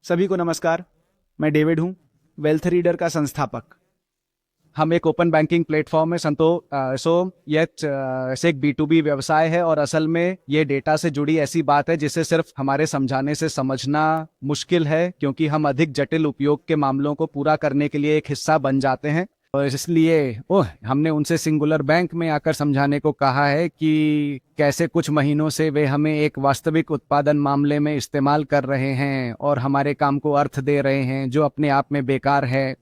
सभी को नमस्कार। मैं डेविड हूं, वेल्थ रीडर का संस्थापक। हम एक ओपन बैंकिंग प्लेटफॉर्म है ये एक B2B व्यवसाय है और असल में ये डेटा से जुड़ी ऐसी बात है जिसे सिर्फ हमारे समझाने से समझना मुश्किल है, क्योंकि हम अधिक जटिल उपयोग के मामलों को पूरा करने के लिए एक हिस्सा बन जाते हैं। और इसलिए हमने उनसे सिंगुलर बैंक में आकर समझाने को कहा है कि कैसे कुछ महीनों से वे हमें एक वास्तविक उत्पादन मामले में इस्तेमाल कर रहे हैं और हमारे काम को अर्थ दे रहे हैं, जो अपने आप में बेकार है।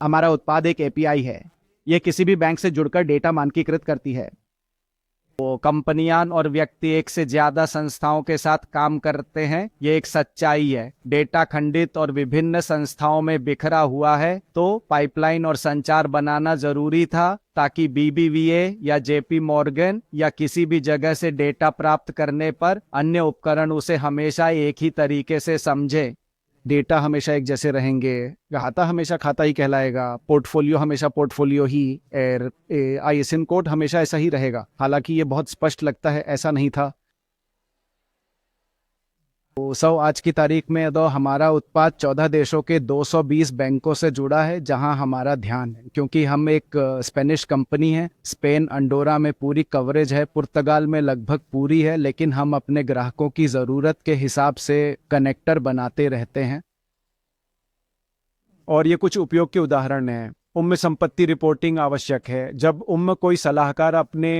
हमारा उत्पाद एक एपीआई है। यह किसी भी बैंक से जुड़कर डेटा मानकीकृत करती है। वो कंपनियां और व्यक्ति एक से ज्यादा संस्थाओं के साथ काम करते हैं, ये एक सच्चाई है। डेटा खंडित और विभिन्न संस्थाओं में बिखरा हुआ है, तो पाइपलाइन और संचार बनाना जरूरी था ताकि बीबीवीए या जेपी मॉर्गन या किसी भी जगह से डेटा प्राप्त करने पर अन्य उपकरण उसे हमेशा एक ही तरीके से समझे। डेटा हमेशा एक जैसे रहेंगे, खाता हमेशा खाता ही कहलाएगा, पोर्टफोलियो हमेशा पोर्टफोलियो ही, और आईएसएन कोड हमेशा ऐसा ही रहेगा। हालांकि ये बहुत स्पष्ट लगता है, ऐसा नहीं था। तो आज की तारीख में तो हमारा उत्पाद 14 देशों के 220 बैंकों से जुड़ा है, जहां हमारा ध्यान है, क्योंकि हम एक स्पेनिश कंपनी है। स्पेन, अंडोरा में पूरी कवरेज है, पुर्तगाल में लगभग पूरी है, लेकिन हम अपने ग्राहकों की ज़रूरत के हिसाब से कनेक्टर बनाते रहते हैं। और ये कुछ उपयोग के उदाहरण हैं। उम्म संपत्ति रिपोर्टिंग आवश्यक है। जब कोई सलाहकार अपने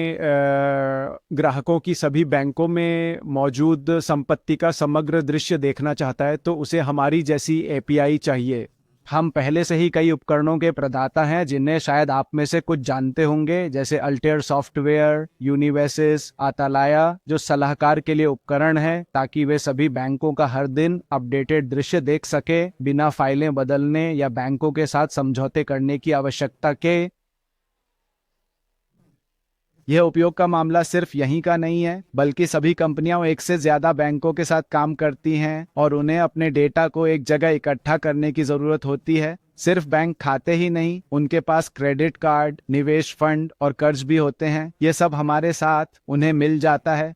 ग्राहकों की सभी बैंकों में मौजूद संपत्ति का समग्र दृश्य देखना चाहता है, तो उसे हमारी जैसी एपीआई चाहिए। हम पहले से ही कई उपकरणों के प्रदाता हैं, जिन्हें शायद आप में से कुछ जानते होंगे, जैसे अल्टेयर सॉफ्टवेयर, यूनिवेसिस, आतालाया, जो सलाहकार के लिए उपकरण हैं, ताकि वे सभी बैंकों का हर दिन अपडेटेड दृश्य देख सके, बिना फाइलें बदलने या बैंकों के साथ समझौते करने की आवश्यकता के। यह उपयोग का मामला सिर्फ यहीं का नहीं है, बल्कि सभी कंपनियां एक से ज्यादा बैंकों के साथ काम करती हैं और उन्हें अपने डेटा को एक जगह इकट्ठा करने की जरूरत होती है। सिर्फ बैंक खाते ही नहीं, उनके पास क्रेडिट कार्ड, निवेश फंड और कर्ज भी होते हैं। ये सब हमारे साथ उन्हें मिल जाता है।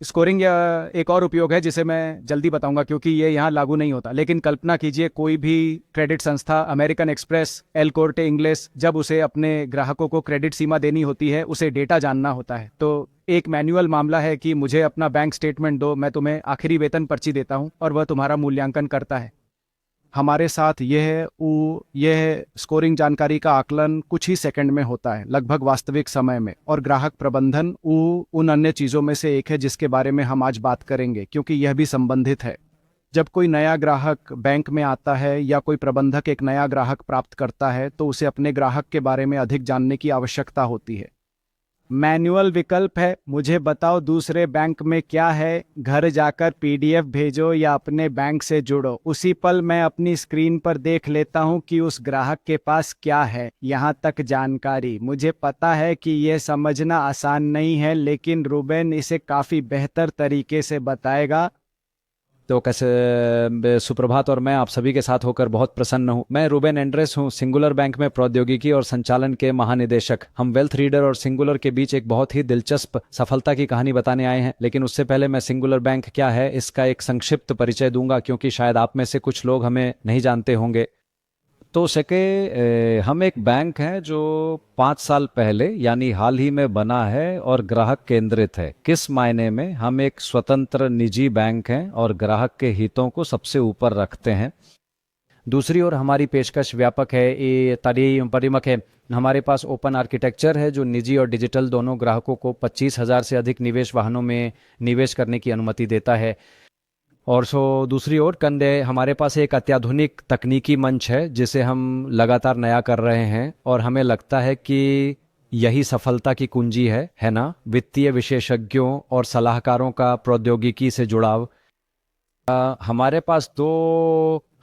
स्कोरिंग एक और उपयोग है जिसे मैं जल्दी बताऊंगा, क्योंकि ये यहाँ लागू नहीं होता। लेकिन कल्पना कीजिए, कोई भी क्रेडिट संस्था, अमेरिकन एक्सप्रेस, एल कोर्टे इंग्लेस, जब उसे अपने ग्राहकों को क्रेडिट सीमा देनी होती है, उसे डेटा जानना होता है। तो एक मैनुअल मामला है कि मुझे अपना बैंक स्टेटमेंट दो, मैं तुम्हें आखिरी वेतन पर्ची देता हूँ और वह तुम्हारा मूल्यांकन करता है। हमारे साथ यह स्कोरिंग जानकारी का आकलन कुछ ही सेकंड में होता है, लगभग वास्तविक समय में। और ग्राहक प्रबंधन उन अन्य चीज़ों में से एक है जिसके बारे में हम आज बात करेंगे, क्योंकि यह भी संबंधित है। जब कोई नया ग्राहक बैंक में आता है या कोई प्रबंधक एक नया ग्राहक प्राप्त करता है, तो उसे अपने ग्राहक के बारे में अधिक जानने की आवश्यकता होती है। मैनुअल विकल्प है, मुझे बताओ दूसरे बैंक में क्या है, घर जाकर पीडीएफ भेजो या अपने बैंक से जुड़ो। उसी पल मैं अपनी स्क्रीन पर देख लेता हूं कि उस ग्राहक के पास क्या है। यहां तक जानकारी, मुझे पता है कि यह समझना आसान नहीं है, लेकिन रूबेन इसे काफी बेहतर तरीके से बताएगा। तो कैसे सुप्रभात, और मैं आप सभी के साथ होकर बहुत प्रसन्न हूं। मैं रूबेन एंड्रेस हूं, सिंगुलर बैंक में प्रौद्योगिकी और संचालन के महानिदेशक। हम वेल्थ रीडर और सिंगुलर के बीच एक बहुत ही दिलचस्प सफलता की कहानी बताने आए हैं। लेकिन उससे पहले मैं सिंगुलर बैंक क्या है इसका एक संक्षिप्त परिचय दूंगा, क्योंकि शायद आप में से कुछ लोग हमें नहीं जानते होंगे। तो हम एक बैंक हैं जो 5 साल पहले यानी हाल ही में बना है और ग्राहक केंद्रित है। किस मायने में? हम एक स्वतंत्र निजी बैंक हैं और ग्राहक के हितों को सबसे ऊपर रखते हैं। दूसरी ओर हमारी पेशकश व्यापक है, ये परिमक है। हमारे पास ओपन आर्किटेक्चर है जो निजी और डिजिटल दोनों ग्राहकों को 25,000 से अधिक निवेश वाहनों में निवेश करने की अनुमति देता है। और दूसरी ओर कंधे हमारे पास एक अत्याधुनिक तकनीकी मंच है जिसे हम लगातार नया कर रहे हैं, और हमें लगता है कि यही सफलता की कुंजी है ना? वित्तीय विशेषज्ञों और सलाहकारों का प्रौद्योगिकी से जुड़ाव। हमारे पास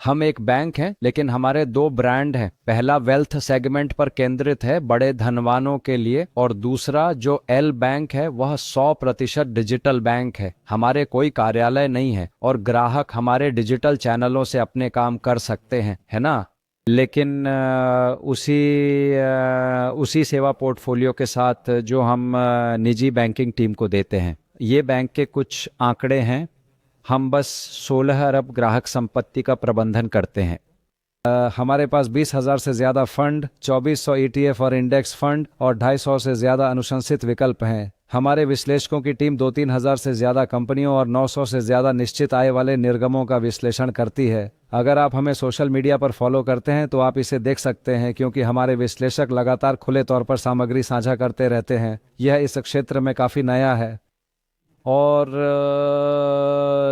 हम एक बैंक हैं, लेकिन हमारे 2 ब्रांड हैं। पहला वेल्थ सेगमेंट पर केंद्रित है, बड़े धनवानों के लिए, और दूसरा जो एल बैंक है वह 100% डिजिटल बैंक है। हमारे कोई कार्यालय नहीं है और ग्राहक हमारे डिजिटल चैनलों से अपने काम कर सकते हैं, है ना? लेकिन उसी सेवा पोर्टफोलियो के साथ जो हम निजी बैंकिंग टीम को देते हैं। ये बैंक के कुछ आंकड़े हैं। हम बस 16 अरब ग्राहक संपत्ति का प्रबंधन करते हैं। हमारे पास 20,000 से ज़्यादा फंड, 2400 ETF और इंडेक्स फंड और 250 से ज़्यादा अनुशंसित विकल्प हैं। हमारे विश्लेषकों की टीम 2-3 हज़ार से ज़्यादा कंपनियों और 900 से ज़्यादा निश्चित आय वाले निर्गमों का विश्लेषण करती है। अगर आप हमें सोशल मीडिया पर फॉलो करते हैं तो आप इसे देख सकते हैं, क्योंकि हमारे विश्लेषक लगातार खुले तौर पर सामग्री साझा करते रहते हैं। यह इस क्षेत्र में काफ़ी नया है। और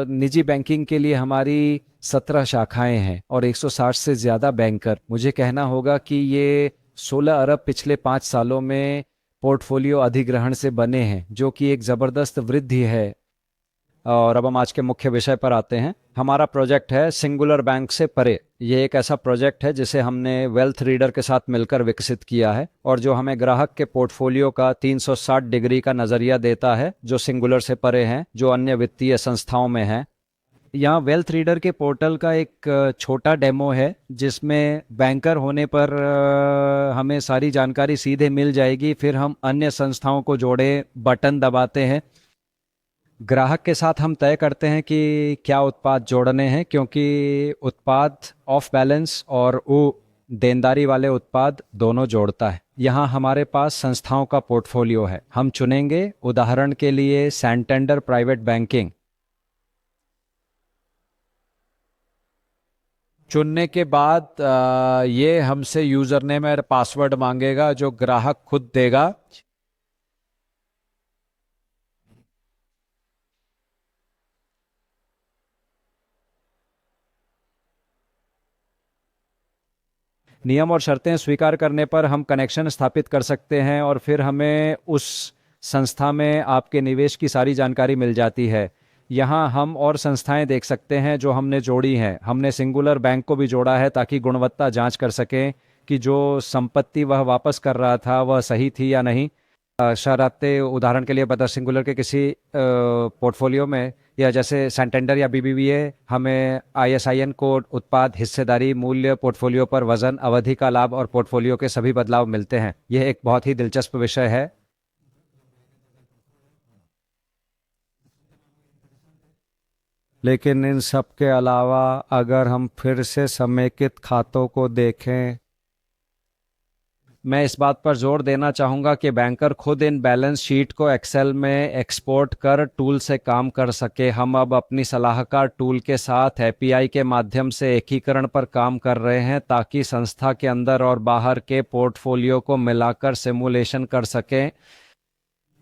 निजी बैंकिंग के लिए हमारी 17 शाखाएं हैं और 160 से ज़्यादा बैंकर। मुझे कहना होगा कि ये 16 अरब पिछले 5 सालों में पोर्टफोलियो अधिग्रहण से बने हैं, जो कि एक ज़बरदस्त वृद्धि है। और अब हम आज के मुख्य विषय पर आते हैं। हमारा प्रोजेक्ट है सिंगुलर बैंक से परे। ये एक ऐसा प्रोजेक्ट है जिसे हमने वेल्थ रीडर के साथ मिलकर विकसित किया है और जो हमें ग्राहक के पोर्टफोलियो का 360 डिग्री का नज़रिया देता है, जो सिंगुलर से परे हैं, जो अन्य वित्तीय संस्थाओं में है। यहाँ वेल्थ रीडर के पोर्टल का एक छोटा डेमो है, जिसमें बैंकर होने पर हमें सारी जानकारी सीधे मिल जाएगी। फिर हम अन्य संस्थाओं को जोड़े बटन दबाते हैं। ग्राहक के साथ हम तय करते हैं कि क्या उत्पाद जोड़ने हैं, क्योंकि उत्पाद ऑफ बैलेंस और वो देनदारी वाले उत्पाद दोनों जोड़ता है। यहाँ हमारे पास संस्थाओं का पोर्टफोलियो है। हम चुनेंगे, उदाहरण के लिए सैंटेंडर प्राइवेट बैंकिंग। चुनने के बाद ये हमसे यूजर नेम और पासवर्ड मांगेगा, जो ग्राहक खुद देगा। नियम और शर्तें स्वीकार करने पर हम कनेक्शन स्थापित कर सकते हैं और फिर हमें उस संस्था में आपके निवेश की सारी जानकारी मिल जाती है। यहाँ हम और संस्थाएं देख सकते हैं जो हमने जोड़ी हैं। हमने सिंगुलर बैंक को भी जोड़ा है ताकि गुणवत्ता जांच कर सकें कि जो संपत्ति वह वापस कर रहा था वह सही थी या नहीं। शर्तें, उदाहरण के लिए बता, सिंगुलर के किसी पोर्टफोलियो में या जैसे सैंटेंडर या BBVA, हमें ISIN कोड, उत्पाद, हिस्सेदारी, मूल्य, पोर्टफोलियो पर वजन, अवधि का लाभ और पोर्टफोलियो के सभी बदलाव मिलते हैं। यह एक बहुत ही दिलचस्प विषय है। लेकिन इन सब के अलावा अगर हम फिर से समेकित खातों को देखें, मैं इस बात पर जोर देना चाहूँगा कि बैंकर खुद इन बैलेंस शीट को एक्सेल में एक्सपोर्ट कर टूल से काम कर सके। हम अब अपनी सलाहकार टूल के साथ API के माध्यम से एकीकरण पर काम कर रहे हैं, ताकि संस्था के अंदर और बाहर के पोर्टफोलियो को मिलाकर सिमुलेशन कर सकें।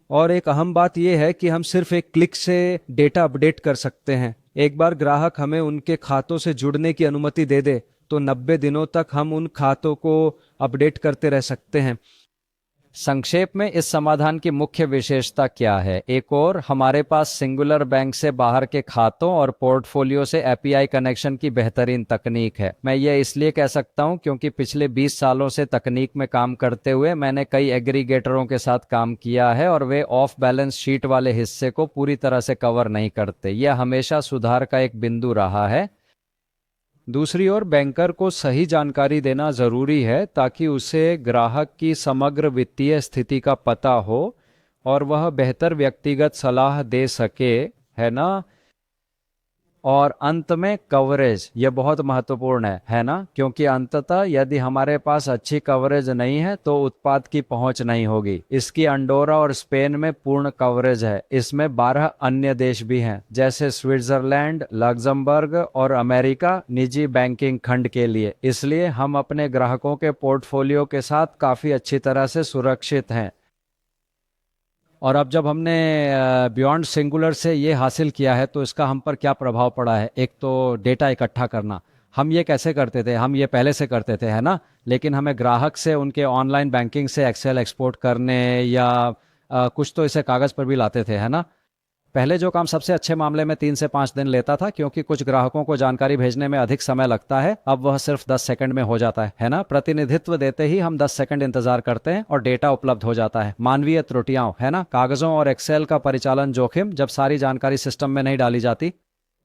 और एक अहम बात यह है कि हम सिर्फ एक क्लिक से डेटा अपडेट कर सकते हैं। एक बार ग्राहक हमें उनके खातों से जुड़ने की अनुमति दे दे तो 90 दिनों तक हम उन खातों को अपडेट करते रह सकते हैं। संक्षेप में इस समाधान की मुख्य विशेषता क्या है? एक और, हमारे पास सिंगुलर बैंक से बाहर के खातों और पोर्टफोलियो से API कनेक्शन की बेहतरीन तकनीक है। मैं ये इसलिए कह सकता हूं क्योंकि पिछले 20 सालों से तकनीक में काम करते हुए मैंने कई एग्रीगेटरों के साथ काम किया है और वे ऑफ बैलेंस शीट वाले हिस्से को पूरी तरह से कवर नहीं करते। यह हमेशा सुधार का एक बिंदु रहा है। दूसरी ओर, बैंकर को सही जानकारी देना जरूरी है ताकि उसे ग्राहक की समग्र वित्तीय स्थिति का पता हो और वह बेहतर व्यक्तिगत सलाह दे सके, है ना। और अंत में कवरेज, यह बहुत महत्वपूर्ण है ना, क्योंकि अंततः यदि हमारे पास अच्छी कवरेज नहीं है तो उत्पाद की पहुंच नहीं होगी। इसकी अंडोरा और स्पेन में पूर्ण कवरेज है। इसमें 12 अन्य देश भी हैं, जैसे स्विट्जरलैंड, लग्जमबर्ग और अमेरिका निजी बैंकिंग खंड के लिए। इसलिए हम अपने ग्राहकों के पोर्टफोलियो के साथ काफ़ी अच्छी तरह से सुरक्षित हैं। और अब जब हमने बियॉन्ड सिंगुलर से ये हासिल किया है तो इसका हम पर क्या प्रभाव पड़ा है? एक तो डेटा इकट्ठा करना। हम ये कैसे करते थे? हम ये पहले से करते थे, है ना, लेकिन हमें ग्राहक से उनके ऑनलाइन बैंकिंग से एक्सेल एक्सपोर्ट करने या कुछ तो इसे कागज़ पर भी लाते थे, है ना। पहले जो काम सबसे अच्छे मामले में 3 से 5 दिन लेता था, क्योंकि कुछ ग्राहकों को जानकारी भेजने में अधिक समय लगता है, अब वह सिर्फ 10 सेकंड में हो जाता है ना। प्रतिनिधित्व देते ही हम 10 सेकंड इंतजार करते हैं और डेटा उपलब्ध हो जाता है। मानवीय त्रुटियां, है ना, कागजों और एक्सेल का परिचालन जोखिम जब सारी जानकारी सिस्टम में नहीं डाली जाती।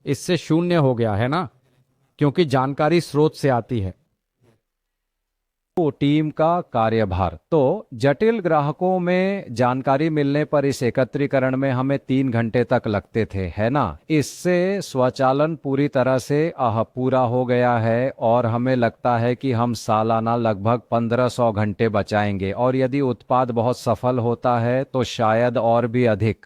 इससे शून्य हो गया, है ना, क्योंकि जानकारी स्रोत से आती है। टीम का कार्यभार। तो जटिल ग्राहकों में जानकारी मिलने पर इस एकत्रीकरण में हमें 3 घंटे तक लगते थे, है ना। इससे स्वचालन पूरी तरह से पूरा हो गया है और हमें लगता है कि हम सालाना लगभग 1500 घंटे बचाएंगे, और यदि उत्पाद बहुत सफल होता है तो शायद और भी अधिक।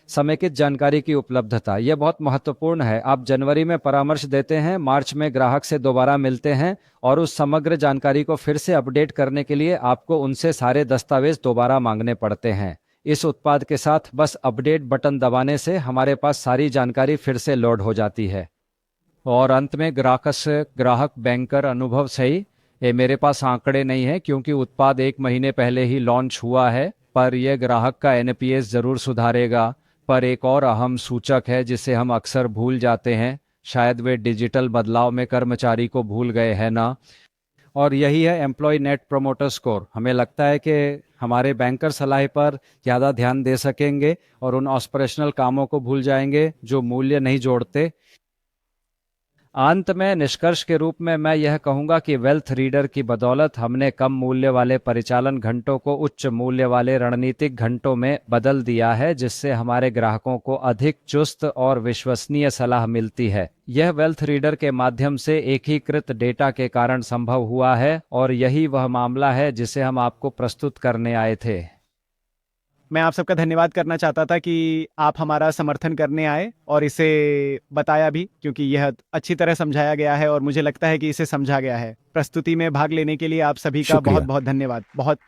समेकित जानकारी की उपलब्धता, यह बहुत महत्वपूर्ण है। आप जनवरी में परामर्श देते हैं, मार्च में ग्राहक से दोबारा मिलते हैं और उस समग्र जानकारी को फिर से अपडेट करने के लिए आपको उनसे सारे दस्तावेज दोबारा मांगने पड़ते हैं। इस उत्पाद के साथ बस अपडेट बटन दबाने से हमारे पास सारी जानकारी फिर से लोड हो जाती है। और अंत में ग्राहक बैंकर अनुभव सही। ये मेरे पास आंकड़े नहीं है क्योंकि उत्पाद 1 महीने पहले ही लॉन्च हुआ है, पर यह ग्राहक का एनपीएस जरूर सुधारेगा। पर एक और अहम सूचक है जिसे हम अक्सर भूल जाते हैं, शायद वे डिजिटल बदलाव में कर्मचारी को भूल गए, हैं ना। और यही है एम्प्लॉय नेट प्रोमोटर स्कोर। हमें लगता है कि हमारे बैंकर सलाह पर ज़्यादा ध्यान दे सकेंगे और उन ऑपरेशनल कामों को भूल जाएंगे जो मूल्य नहीं जोड़ते। अंत में निष्कर्ष के रूप में मैं यह कहूंगा कि वेल्थ रीडर की बदौलत हमने कम मूल्य वाले परिचालन घंटों को उच्च मूल्य वाले रणनीतिक घंटों में बदल दिया है, जिससे हमारे ग्राहकों को अधिक चुस्त और विश्वसनीय सलाह मिलती है। यह वेल्थ रीडर के माध्यम से एकीकृत डेटा के कारण संभव हुआ है और यही वह मामला है जिसे हम आपको प्रस्तुत करने आए थे। मैं आप सबका धन्यवाद करना चाहता था कि आप हमारा समर्थन करने आए और इसे बताया भी, क्योंकि यह अच्छी तरह समझाया गया है और मुझे लगता है कि इसे समझा गया है। प्रस्तुति में भाग लेने के लिए आप सभी का शुक्रिया। बहुत बहुत धन्यवाद। बहुत